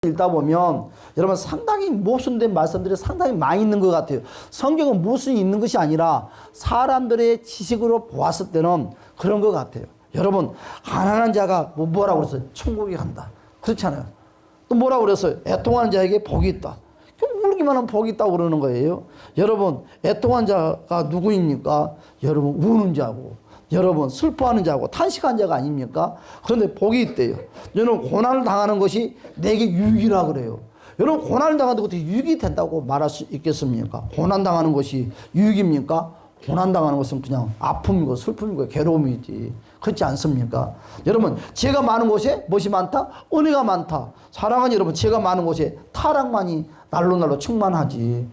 읽다 보면 여러분 상당히 모순된 말씀들이 상당히 많이 있는 것 같아요. 성경은 모순이 있는 것이 아니라 사람들의 지식으로 보았을 때는 그런 것 같아요. 여러분 가난한 자가 뭐라고 그랬어요? 천국에 간다. 그렇잖아요. 또 뭐라고 그랬어요? 애통하는 자에게 복이 있다. 울기만 하면 복이 있다고 그러는 거예요. 여러분 애통한 자가 누구입니까? 여러분 우는 자고, 여러분 슬퍼하는 자고 탄식한 자가 아닙니까? 그런데 복이 있대요. 여러분 고난을 당하는 것이 내게 유익이라 그래요. 여러분 고난을 당하는 것이 유익이 된다고 말할 수 있겠습니까? 고난 당하는 것이 유익입니까? 고난 당하는 것은 그냥 아픔이고 슬픔이고 괴로움이지. 그렇지 않습니까? 여러분 죄가 많은 곳에 무엇이 많다? 은혜가 많다. 사랑하는 여러분, 죄가 많은 곳에 타락만이 날로 충만하지.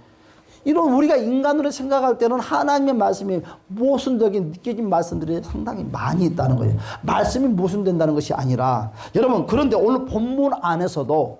이런 우리가 인간으로 생각할 때는 하나님의 말씀이 모순적인 느껴진 말씀들이 상당히 많이 있다는 거예요. 말씀이 모순된다는 것이 아니라, 여러분 그런데 오늘 본문 안에서도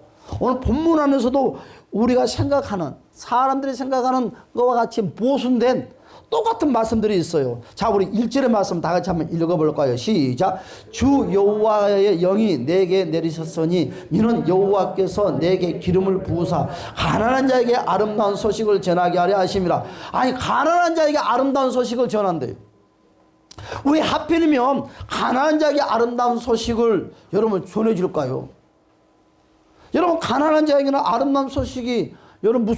우리가 생각하는, 사람들이 생각하는 것과 같이 모순된 똑같은 말씀들이 있어요. 자, 우리 1절의 말씀 다 같이 한번 읽어볼까요? 시작. 주 여호와의 영이 내게 내리셨으니 이는 여호와께서 내게 기름을 부으사 가난한 자에게 아름다운 소식을 전하게 하려 하심이라. 아니, 가난한 자에게 아름다운 소식을 전한대요. 왜 하필이면 가난한 자에게 아름다운 소식을 여러분 전해줄까요? 여러분 가난한 자에게는 아름다운 소식이 여러분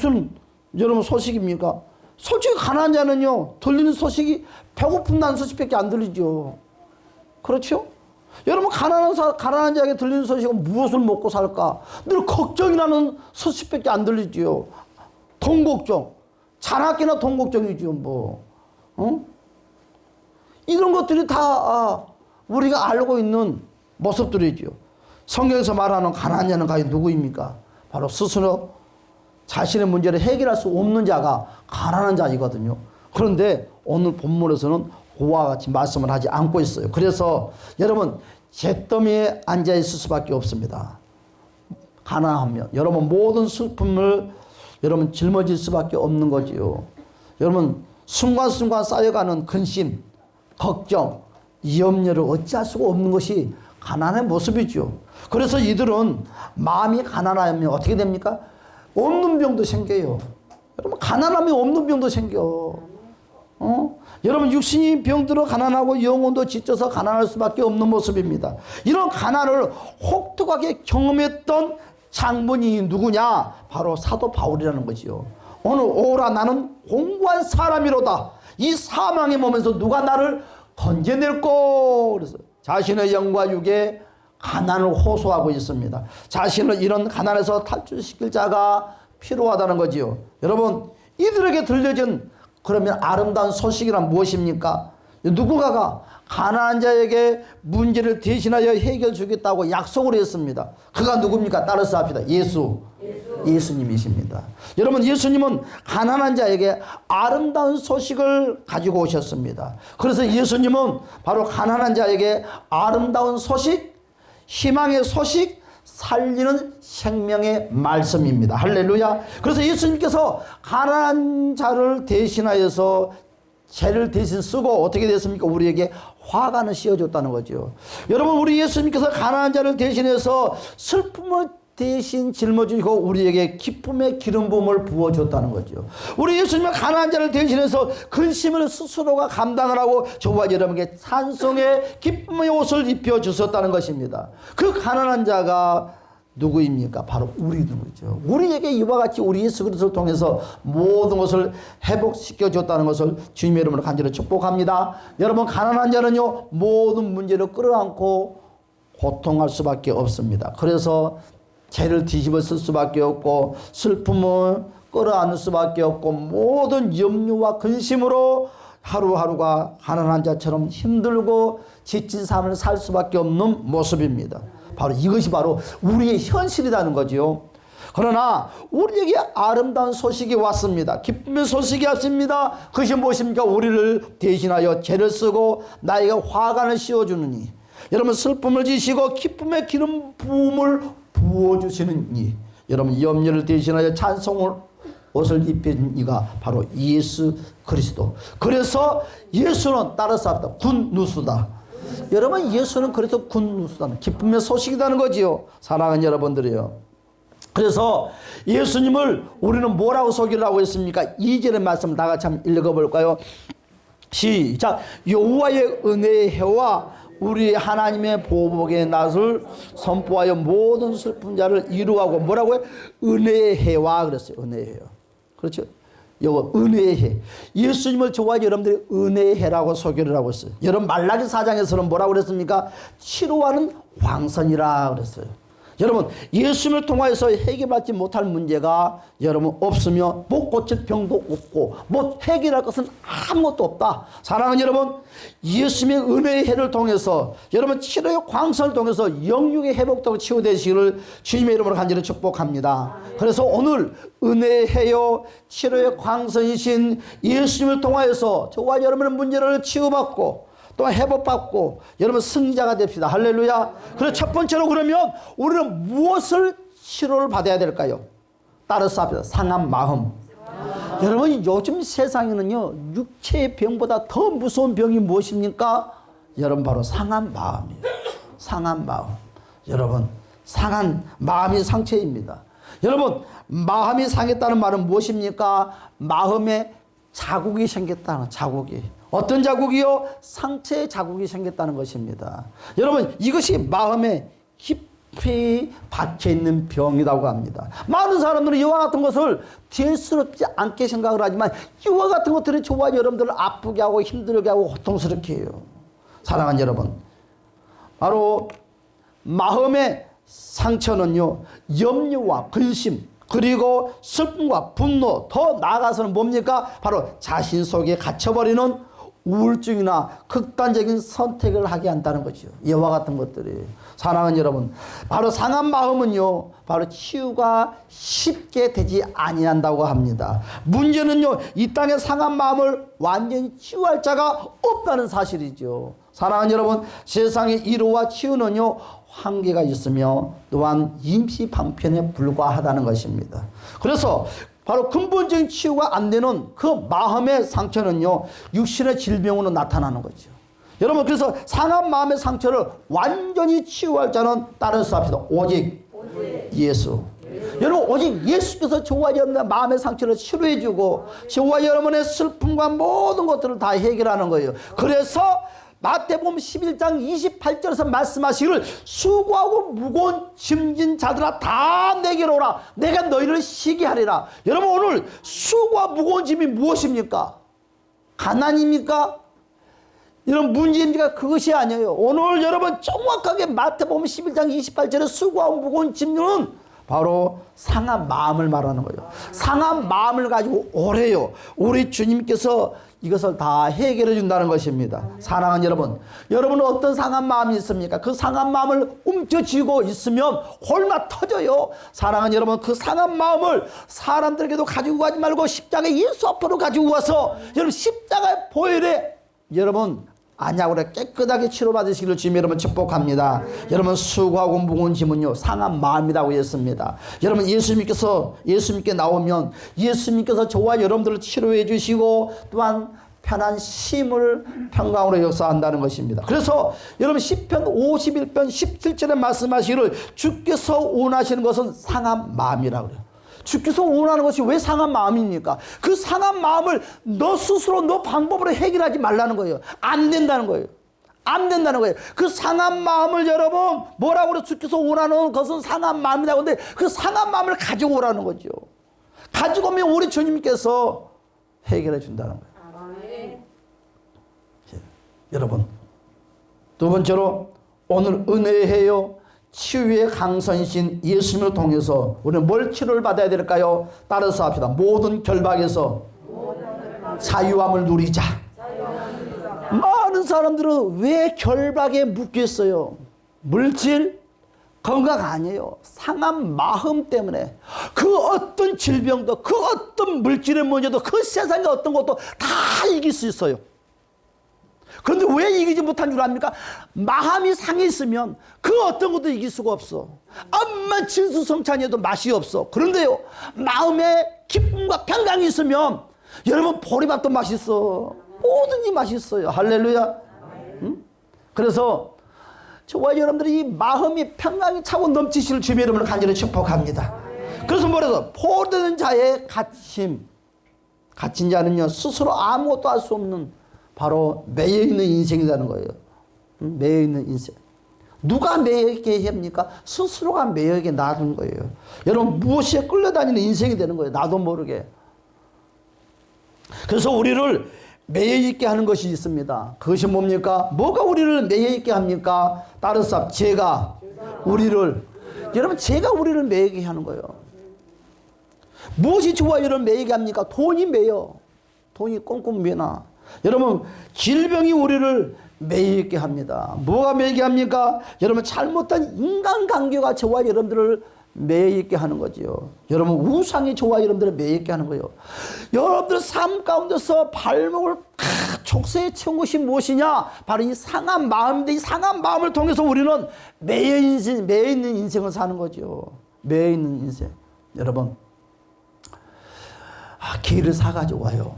소식입니까? 솔직히 가난한 자는요, 들리는 소식이 배고픈다는 소식밖에 안 들리죠. 그렇죠? 여러분 가난한 자에게 들리는 소식은 무엇을 먹고 살까? 늘 걱정이 나는 소식밖에 안 들리죠. 돈 걱정, 자나깨나 돈 걱정이죠. 이런 것들이 다 우리가 알고 있는 모습들이죠. 성경에서 말하는 가난한 자는 과연 누구입니까? 바로 스스로 자신의 문제를 해결할 수 없는 자가 가난한 자이거든요. 그런데 오늘 본문에서는 그와 같이 말씀을 하지 않고 있어요. 그래서 여러분 잿더미에 앉아 있을 수밖에 없습니다. 가난하면 여러분 모든 슬픔을 여러분 짊어질 수밖에 없는 거지요. 여러분 순간순간 쌓여가는 근심, 걱정, 염려를 어찌할 수가 없는 것이 가난의 모습이죠. 그래서 이들은 마음이 가난하면 어떻게 됩니까? 없는 병도 생겨요. 여러분 가난하면 없는 병도 생겨. 여러분 육신이 병들어 가난하고 영혼도 지쳐서 가난할 수밖에 없는 모습입니다. 이런 가난을 혹독하게 경험했던 장본인이 누구냐? 바로 사도 바울이라는 거지요. 오늘 오라 나는 공고한 사람이로다. 이 사망의 몸에서 누가 나를 건져낼꼬. 그래서 자신의 영과 육에 가난을 호소하고 있습니다. 자신을 이런 가난에서 탈출시킬 자가 필요하다는 거지요. 여러분 이들에게 들려진 그러면 아름다운 소식이란 무엇입니까? 누군가가 가난한 자에게 문제를 대신하여 해결해 주겠다고 약속을 했습니다. 그가 누굽니까? 따라서 합시다. 예수님이십니다. 여러분 예수님은 가난한 자에게 아름다운 소식을 가지고 오셨습니다. 그래서 예수님은 바로 가난한 자에게 아름다운 소식, 희망의 소식, 살리는 생명의 말씀입니다. 할렐루야. 그래서 예수님께서 가난한 자를 대신하여서 죄를 대신 쓰고 어떻게 됐습니까? 우리에게 화관을 씌워줬다는 거죠. 여러분 우리 예수님께서 가난한 자를 대신해서 슬픔을 대신 짊어지고 우리에게 기쁨의 기름 부음을 부어줬다는 거죠. 우리 예수님은 가난한 자를 대신해서 근심을 스스로가 감당을 하고 저와 여러분에게 찬송의 기쁨의 옷을 입혀주셨다는 것입니다. 그 가난한 자가 누구입니까? 바로 우리들이죠. 우리에게 이와 같이 우리 예수 그리스도를 통해서 모든 것을 회복시켜줬다는 것을 주님의 이름으로 간절히 축복합니다. 여러분 가난한 자는요 모든 문제를 끌어안고 고통할 수밖에 없습니다. 그래서 죄를 뒤집어 쓸 수밖에 없고 슬픔을 끌어안을 수밖에 없고 모든 염려와 근심으로 하루하루가 가난한 자처럼 힘들고 지친 삶을 살 수밖에 없는 모습입니다. 바로 이것이 바로 우리의 현실이라는 거지요. 그러나 우리에게 아름다운 소식이 왔습니다. 기쁨의 소식이 왔습니다. 그것이 무엇입니까? 우리를 대신하여 죄를 쓰고 나에게 화관을 씌워주느니 여러분 슬픔을 지시고 기쁨의 기름 부음을 부어주시는 이, 여러분 염려를 대신하여 찬송을 옷을 입힌 이가 바로 예수 그리스도. 그래서 예수는 따라서 합니다. 굿뉴스다. 여러분 예수는 그래서 굿뉴스다, 기쁨의 소식이라는 거지요. 사랑하는 여러분들이요, 그래서 예수님을 우리는 뭐라고 소개하고 있습니까? 2절의 말씀 다 같이 한번 읽어볼까요? 시작. 여호와의 은혜의 해와 우리 하나님의 보복의 낯을 선포하여 모든 슬픈 자를 이루하고 뭐라고요? 은혜의 해와 그랬어요. 은혜의 해요. 그렇죠? 요거 은혜의 해. 예수님을 좋아하지 여러분들이 은혜의 해라고 소개를 하고 있어요. 여러분 말라기 4장에서는 뭐라고 그랬습니까? 치료하는 광선이라 그랬어요. 여러분 예수님을 통하여서 해결받지 못할 문제가 여러분 없으며 못 고칠 병도 없고 못 해결할 것은 아무것도 없다. 사랑하는 여러분, 예수님의 은혜의 해를 통해서 여러분 치료의 광선을 통해서 영육의 회복되고 치유되시기를 주님의 이름으로 간절히 축복합니다. 그래서 오늘 은혜의 해요 치료의 광선이신 예수님을 통하여서 저와 여러분의 문제를 치유받고 또 회복받고 여러분 승리자가 됩시다. 할렐루야. 그래서 첫 번째로 그러면 우리는 무엇을 치료를 받아야 될까요? 따라서 합시다. 상한 마음. 여러분 요즘 세상에는요 육체의 병보다 더 무서운 병이 무엇입니까? 여러분 바로 상한 마음이에요. 상한 마음. 여러분 상한 마음이 상처입니다. 여러분 마음이 상했다는 말은 무엇입니까? 마음에 자국이 생겼다는 자국이. 어떤 자국이요? 상처의 자국이 생겼다는 것입니다. 여러분 이것이 마음에 깊이 박혀있는 병이라고 합니다. 많은 사람들은 이와 같은 것을 대수롭지 않게 생각을 하지만 이와 같은 것들이 저와 여러분들을 아프게 하고 힘들게 하고 고통스럽게 해요. 사랑하는 여러분, 바로 마음의 상처는요 염려와 근심 그리고 슬픔과 분노 더 나아가서는 뭡니까? 바로 자신 속에 갇혀버리는 우울증이나 극단적인 선택을 하게 한다는 거죠. 이와 같은 것들이. 사랑하는 여러분, 바로 상한 마음은요 바로 치유가 쉽게 되지 아니한다고 합니다. 문제는요 이 땅의 상한 마음을 완전히 치유할 자가 없다는 사실이죠. 사랑하는 여러분, 세상의 위로와 치유는요 한계가 있으며 또한 임시 방편에 불과하다는 것입니다. 그래서 바로 근본적인 치유가 안 되는 그 마음의 상처는요 육신의 질병으로 나타나는 거죠. 여러분 그래서 상한 마음의 상처를 완전히 치유할 자는 따라서 합시다. 오직 예수. 여러분 오직 예수께서 저와 여러분의 마음의 상처를 치료해주고 저와 여러분의 슬픔과 모든 것들을 다 해결하는 거예요. 그래서 마태복음 11장 28절에서 말씀하시기를 수고하고 무거운 짐진 자들아 다 내게로 오라 내가 너희를 쉬게 하리라. 여러분 오늘 수고와 무거운 짐이 무엇입니까? 가난입니까? 이런 문제입니까? 그것이 아니에요. 오늘 여러분 정확하게 마태복음 11장 28절에 수고하고 무거운 짐은 바로 상한 마음을 말하는 거예요. 상한 마음을 가지고 오래요. 우리 주님께서 이것을 다 해결해 준다는 것입니다. 사랑하는 여러분, 여러분은 어떤 상한 마음이 있습니까? 그 상한 마음을 움켜쥐고 있으면 홀마 터져요. 사랑하는 여러분, 그 상한 마음을 사람들에게도 가지고 가지 말고 십자가 예수 앞으로 가지고 와서 여러분 십자가의 보혈에 여러분 안약으로 깨끗하게 치료받으시기를 주님 여러분 축복합니다. 여러분 수고하고 무거운 짐은요 상한 마음이라고 했습니다. 여러분 예수님께 나오면 예수님께서 저와 여러분들을 치료해 주시고 또한 편한 쉼을 평강으로 역사한다는 것입니다. 그래서 여러분 시편 51편 17절에 말씀하시기를 주께서 원하시는 것은 상한 마음이라고 그래요. 주께서 원하는 것이 왜 상한 마음입니까? 그 상한 마음을 너 스스로 너 방법으로 해결하지 말라는 거예요. 안 된다는 거예요. 안 된다는 거예요. 그 상한 마음을 여러분 뭐라고 그래? 주께서 원하는 것은 상한 마음이라고 하는데 그 상한 마음을 가지고 오라는 거죠. 가지고 오면 우리 주님께서 해결해 준다는 거예요. 여러분 두 번째로 오늘 은혜의 해요 치유의 강선이신 예수님을 통해서 우리는 뭘 치료를 받아야 될까요? 따라서 합시다. 모든 결박에서 자유함을 누리자. 많은 사람들은 왜 결박에 묶여 있어요? 물질, 건강 아니에요. 상한 마음 때문에 그 어떤 질병도 그 어떤 물질의 문제도 그 세상의 어떤 것도 다 이길 수 있어요. 그런데 왜 이기지 못한 줄 압니까? 마음이 상해 있으면 그 어떤 것도 이길 수가 없어. 암만 진수성찬해도 맛이 없어. 그런데요 마음에 기쁨과 평강이 있으면 여러분 보리밥도 맛있어. 뭐든지 맛있어요. 할렐루야. 응? 그래서 저와 여러분들이 이 마음이 평강이 차고 넘치시는 주님의 이름으로 간절히 축복합니다. 그래서 뭐래서 포도된 자의 갇힌 자는요 스스로 아무것도 할 수 없는 바로 매여있는 인생이라는 거예요. 매여있는 인생. 누가 매여있게 합니까? 스스로가 매여있게 놔둔 거예요. 여러분 무엇에 끌려다니는 인생이 되는 거예요. 나도 모르게. 그래서 우리를 매여있게 하는 것이 있습니다. 그것이 뭡니까? 뭐가 우리를 매여있게 합니까? 다른 사람 죄가 우리를, 여러분 죄가 우리를 매이게 하는 거예요. 무엇이 좋아 여러분 매이게 합니까? 돈이 매여. 돈이 꽁꽁 매나. 여러분 질병이 우리를 매이게 합니다. 뭐가 매이게 합니까? 여러분 잘못한 인간관계가 저와 여러분들을 매이게 하는 거지요. 여러분 우상이 저와 여러분들을 매이게 하는 거예요. 여러분들 삶 가운데서 발목을 촉새에 채운 것이 무엇이냐? 바로 이 상한 마음인데, 이 상한 마음을 통해서 우리는 매여있는 인생을 사는 거죠. 매여있는 인생. 여러분 개를 사가지고 와요.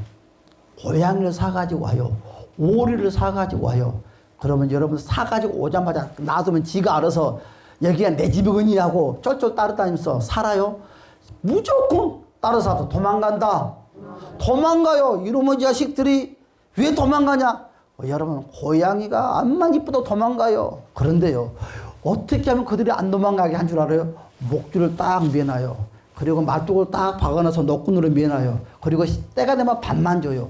고양이를 사가지고 와요. 오리를 사가지고 와요. 그러면 여러분 사가지고 오자마자 놔두면 지가 알아서 여기가 내 집이거니 하고 쫄쫄 따라다니면서 살아요? 무조건 따라서 도망간다. 도망가요. 이놈의 자식들이 왜 도망가냐? 여러분 고양이가 암만 이쁘도 도망가요. 그런데요 어떻게 하면 그들이 안 도망가게 한 줄 알아요? 목줄을 딱 매놔요. 그리고 말뚝을 딱 박아놔서 노끈으로 매놔요. 그리고 때가 되면 밥만 줘요.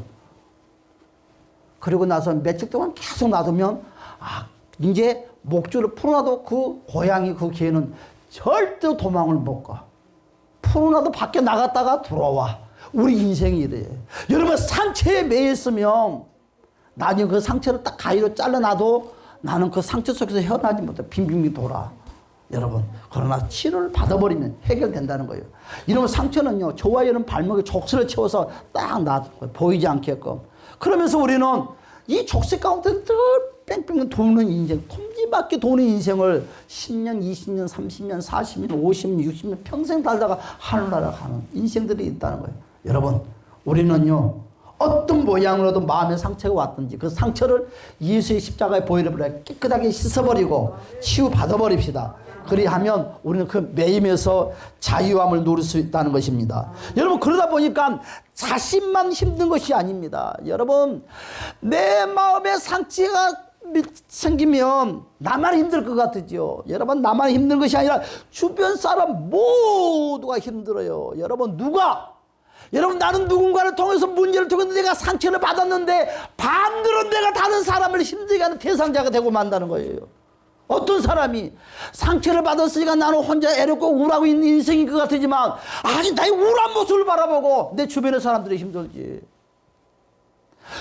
그리고 나서 며칠 동안 계속 놔두면 이제 목줄을 풀어놔도 그 고양이 그 개는 절대 도망을 못 가. 풀어놔도 밖에 나갔다가 들어와. 우리 인생이 이래. 여러분 상처에 매여 있으면 나중에 그 상처를 딱 가위로 잘라놔도 나는 그 상처 속에서 헤어나지 못해. 빙빙빙 돌아. 여러분 그러나 치료를 받아버리면 해결된다는 거예요. 이러면 상처는요 저와 여러분 발목에 족쇄를 채워서 딱 놔둔 거예요. 보이지 않게끔. 그러면서 우리는 이 족쇄 가운데 늘 뺑뺑 도는 인생, 톱니바퀴 도는 인생을 10년, 20년, 30년, 40년, 50년, 60년 평생 살다가 하늘나라 가는 인생들이 있다는 거예요. 여러분 우리는요 어떤 모양으로도 마음의 상처가 왔든지 그 상처를 예수의 십자가에 보혈로 깨끗하게 씻어버리고 치유받아버립시다. 그리하면 우리는 그 매임에서 자유함을 누릴 수 있다는 것입니다. 여러분 그러다 보니까 자신만 힘든 것이 아닙니다. 여러분 내 마음에 상처가 생기면 나만 힘들 것 같으죠. 여러분 나만 힘든 것이 아니라 주변 사람 모두가 힘들어요. 여러분 여러분 나는 누군가를 통해서 문제를 통해서 내가 상처를 받았는데 반대로 내가 다른 사람을 힘들게 하는 대상자가 되고 만다는 거예요. 어떤 사람이 상처를 받았으니까 나는 혼자 애롭고 우울하고 있는 인생인 것 같지만 아직 나의 우울한 모습을 바라보고 내 주변의 사람들이 힘들지.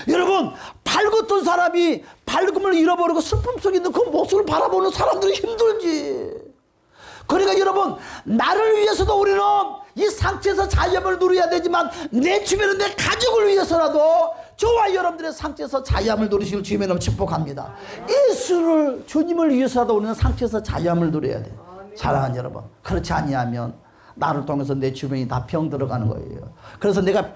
여러분 밝았던 사람이 밝음을 잃어버리고 슬픔 속에 있는 그 모습을 바라보는 사람들이 힘들지. 그러니까 여러분 나를 위해서도 우리는 이 상처에서 자유함을 누려야 되지만 내 주변에 내 가족을 위해서라도 저와 여러분들의 상처에서 자유함을 누리시길 주님의 이름으로 축복합니다. 주님을 위해서라도 우리는 상처에서 자유함을 누려야 돼. 사랑하는 여러분 그렇지 아니하면 나를 통해서 내 주변이 다 병 들어가는 거예요. 그래서 내가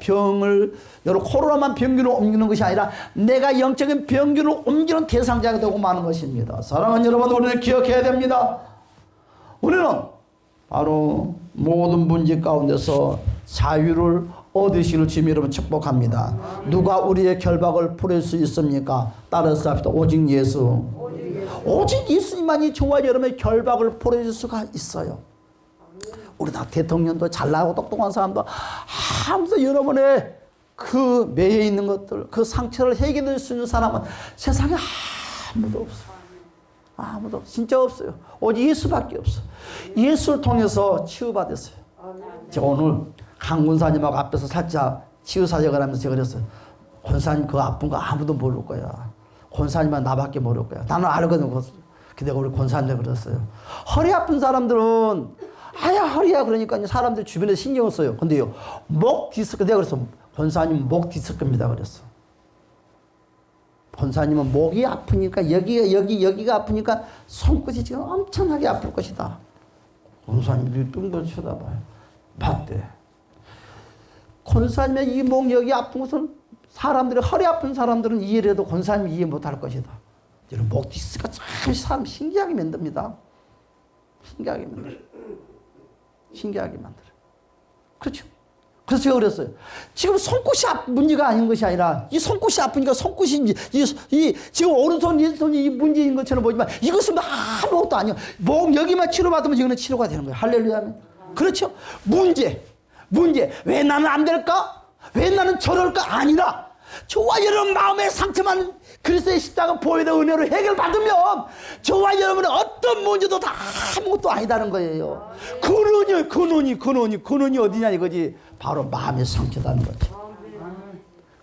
여러분 코로나만 병균을 옮기는 것이 아니라 내가 영적인 병균을 옮기는 대상자가 되고 마는 것입니다. 사랑하는 여러분 우리는 기억해야 됩니다. 우리는 바로 모든 문제 가운데서 자유를 얻으시는 주님 여러분 축복합니다. 누가 우리의 결박을 풀을 수 있습니까? 따라서 합시다. 오직 예수. 오직 예수님만이 저와 여러분의 결박을 풀어줄 수가 있어요. 우리 다 대통령도 잘나고 똑똑한 사람도 아무도 여러분의 그 매여 있는 것들 그 상처를 해결할 수 있는 사람은 세상에 아무도 없어요. 아무도 진짜 없어요. 오직 예수밖에 없어. 예수를 통해서 치유받았어요. 제가 오늘 강 권사님하고 앞에서 살짝 치유 사역을 하면서 제가 그랬어요. 권사님 그 아픈 거 아무도 모를 거야. 권사님만 나밖에 모를 거야. 나는 알거든. 근데 우리 권사님한테 그랬어요. 허리 아픈 사람들은 허리야 그러니까 사람들 주변에 신경을 써요. 근데요 목 디스크 내가 그랬어. 권사님 목 디스크입니다 그랬어. 권사님은 목이 아프니까 여기가 아프니까 손끝이 지금 엄청나게 아플 것이다. 권사님들이 뚱뚱 쳐다봐요. 맞대. 권사님의 이 목 여기 아픈 것은 사람들이 허리 아픈 사람들은 이해를 해도 권사님이 이해 못할 것이다. 여러분 목 디스크가 참 사람 신기하게 만듭니다. 신기하게 만들어. 그렇죠. 그래서 제가 그랬어요. 지금 손끝이 문제가 아닌 것이 아니라 이 손끝이 아프니까 손끝이 지금 오른손, 왼손이 이 문제인 것처럼 보지만 이것은 아무것도 아니에요. 몸 여기만 치료받으면 이거는 치료가 되는 거예요. 할렐루야. 그렇죠. 문제. 왜 나는 안 될까? 왜 나는 저럴까? 아니라 저와 여러분 마음의 상처만 그리스도의 십자가 보혈의 은혜로 해결받으면 저와 여러분의 어떤 문제도 다 아무것도 아니다는 거예요. 근원이 어디냐 이거지. 바로 마음의 상처다는 거죠.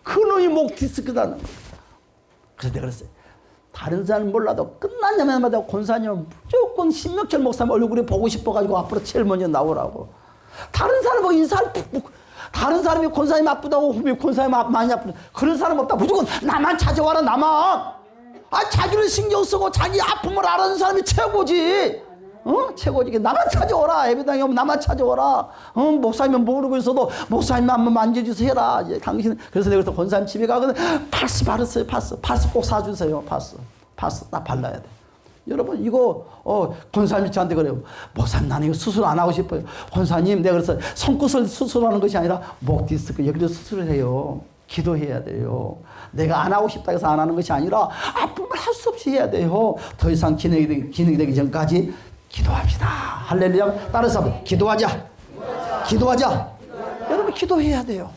근원이 목 디스크다는 거죠. 그래서 내가 그랬어요. 다른 사람은 몰라도 끝나냐마자 권사님 무조건 신명철 목사님 얼굴이 보고 싶어가지고 앞으로 제일 먼저 나오라고. 다른 사람하고 인사할 다른 사람이 권사님 아프다고 후배 권사님 많이 아프다 그런 사람 없다. 무조건 나만 찾아와라. 나만. 자기를 신경 쓰고 자기 아픔을 알아는 사람이 최고지. 최고지. 나만 찾아오라. 예배당에 오면 나만 찾아오라. 목사님은 모르고 있어도 목사님 한번 만져주세요 해라. 당신. 그래서 내가 권사님 집에 가거든. 파스 바르세요. 파스 꼭 사주세요. 파스 딱 발라야 돼. 여러분 이거 권사님이 저한테 그래요. 목사님 나는 이거 수술 안 하고 싶어요. 권사님 내가 그래서 손끝을 수술하는 것이 아니라 목 디스크 여기를 수술을 해요. 기도해야 돼요. 내가 안 하고 싶다 해서 안 하는 것이 아니라 아픔을 할 수 없이 해야 돼요. 더 이상 기능이 되기 전까지 기도합시다. 할렐루야. 따라서 기도하자. 여러분 기도해야 돼요.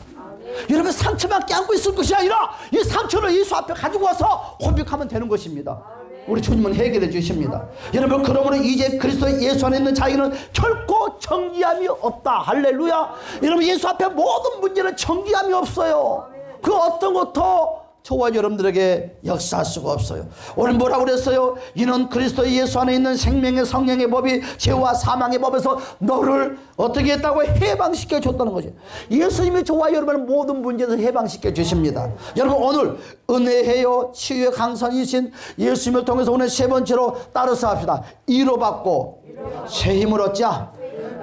여러분 상처만 껴안고 있을 것이 아니라 이 상처를 예수 앞에 가지고 와서 고백하면 되는 것입니다. 우리 주님은 해결해 주십니다. 여러분 그러므로 이제 그리스도 예수 안에 있는 자에게는 결코 정죄함이 없다. 할렐루야. 여러분 예수 앞에 모든 문제는 정죄함이 없어요. 그 어떤 것도 저와 여러분들에게 역사할 수가 없어요. 오늘 뭐라고 그랬어요? 이는 그리스도 예수 안에 있는 생명의 성령의 법이 죄와 사망의 법에서 너를 어떻게 했다고 해방시켜 줬다는 거죠. 예수님이 저와 여러분의 모든 문제에서 해방시켜 주십니다. 여러분 오늘 은혜해요 치유의 강선이신 예수님을 통해서 오늘 세 번째로 따라서 합시다. 위로받고 새 힘을 얻자.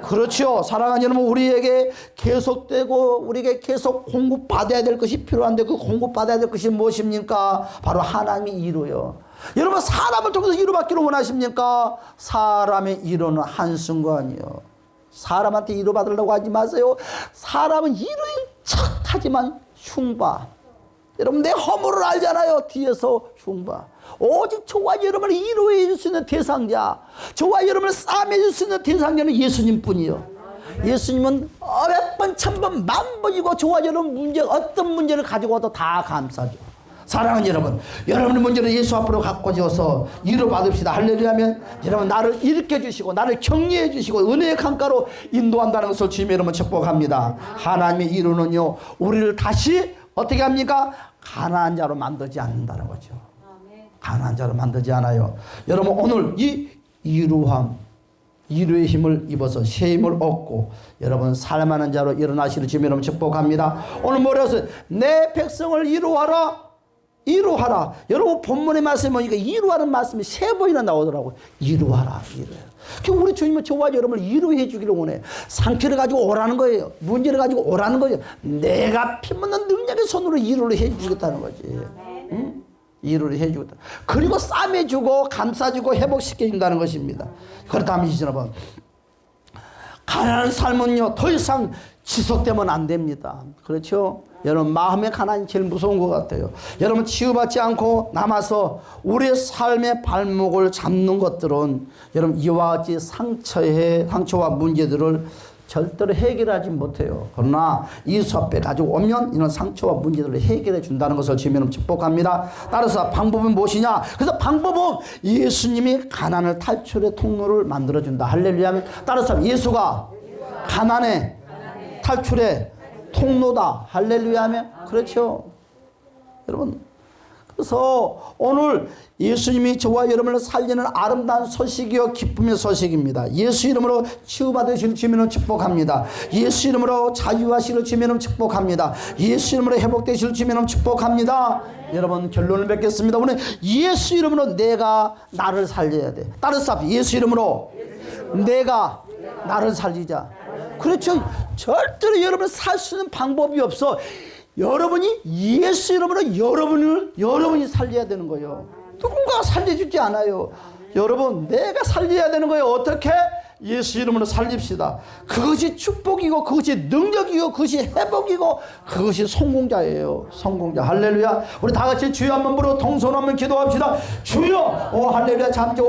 그렇죠. 사랑하는 여러분 우리에게 계속되고 우리에게 계속 공급받아야 될 것이 필요한데 그 공급받아야 될 것이 무엇입니까? 바로 하나님의 위로요. 여러분 사람을 통해서 위로받기를 원하십니까? 사람의 위로는 한순간이요. 사람한테 위로받으려고 하지 마세요. 사람은 위로인 척하지만 흉봐. 여러분 내 허물을 알잖아요. 뒤에서 흉봐. 오직 저와 여러분을 위로해 줄 수 있는 대상자, 저와 여러분을 싸매해 줄 수 있는 대상자는 예수님뿐이요. 예수님은 몇 번, 천번, 만번이고 저와 여러분 어떤 문제를 가지고 와도 다 감싸죠. 사랑하는 여러분, 여러분의 문제를 예수 앞으로 갖고 오셔서 위로받읍시다. 할렐루야면 여러분 나를 일으켜 주시고 나를 격려해 주시고 은혜의 강가로 인도한다는 것을 주님의 이름으로 축복합니다. 하나님의 위로는요 우리를 다시 어떻게 합니까? 가난한 자로 만들지 않는다는 거죠. 가난한 자로 만들지 않아요. 여러분 오늘 이 위로의 힘을 입어서 새 힘을 얻고 여러분 살만한 자로 일어나시는 주님 여러분 축복합니다. 오늘 뭐라고 했어요? 내 백성을 위로하라. 여러분 본문의 말씀에 보니까 위로하는 말씀이 3번이나 나오더라고요. 위로하라. 우리 주님은 저와 여러분을 위로해 주기를 원해. 상처를 가지고 오라는 거예요. 문제를 가지고 오라는 거예요. 내가 피묻는 능력의 손으로 위로를 해 주겠다는 거지. 응? 위로를 해 주겠다. 그리고 싸매주고 감싸주고 회복시켜준다는 것입니다. 그렇다면 여러분 가난한 삶은요 더 이상 지속되면 안 됩니다. 그렇죠? 여러분 마음의 가난이 제일 무서운 것 같아요. 여러분 치유받지 않고 남아서 우리의 삶의 발목을 잡는 것들은 여러분 이와 같이 상처와 문제들을 절대로 해결하지 못해요. 그러나 예수 앞에 가지고 오면 이런 상처와 문제들을 해결해 준다는 것을 주님은 축복합니다. 따라서 방법은 무엇이냐? 그래서 방법은 예수님이 가난을 탈출의 통로를 만들어준다. 할렐루야. 따라서 예수가 가난의 탈출의 통로다. 할렐루야 하면 그렇죠. 여러분 그래서 오늘 예수님이 저와 여러분을 살리는 아름다운 소식이요 기쁨의 소식입니다. 예수 이름으로 치유받으실 주님을 축복합니다. 예수 이름으로 자유하시는 주님을 축복합니다. 예수 이름으로 회복되실 주님을 축복합니다. 여러분 결론을 맺겠습니다. 오늘 예수 이름으로 내가 나를 살려야 돼. 따라서 예수 이름으로 내가 나를 살리자. 그렇죠. 절대로 여러분 살 수 있는 방법이 없어. 여러분이 예수 이름으로 여러분이 살려야 되는 거예요. 누군가가 살려주지 않아요. 여러분 내가 살려야 되는 거예요. 어떻게? 예수 이름으로 살립시다. 그것이 축복이고 그것이 능력이고 그것이 회복이고 그것이 성공자예요. 성공자. 할렐루야. 우리 다 같이 주여 한번 부르고 동선 한번 기도합시다. 주여. 오 할렐루야. 잠시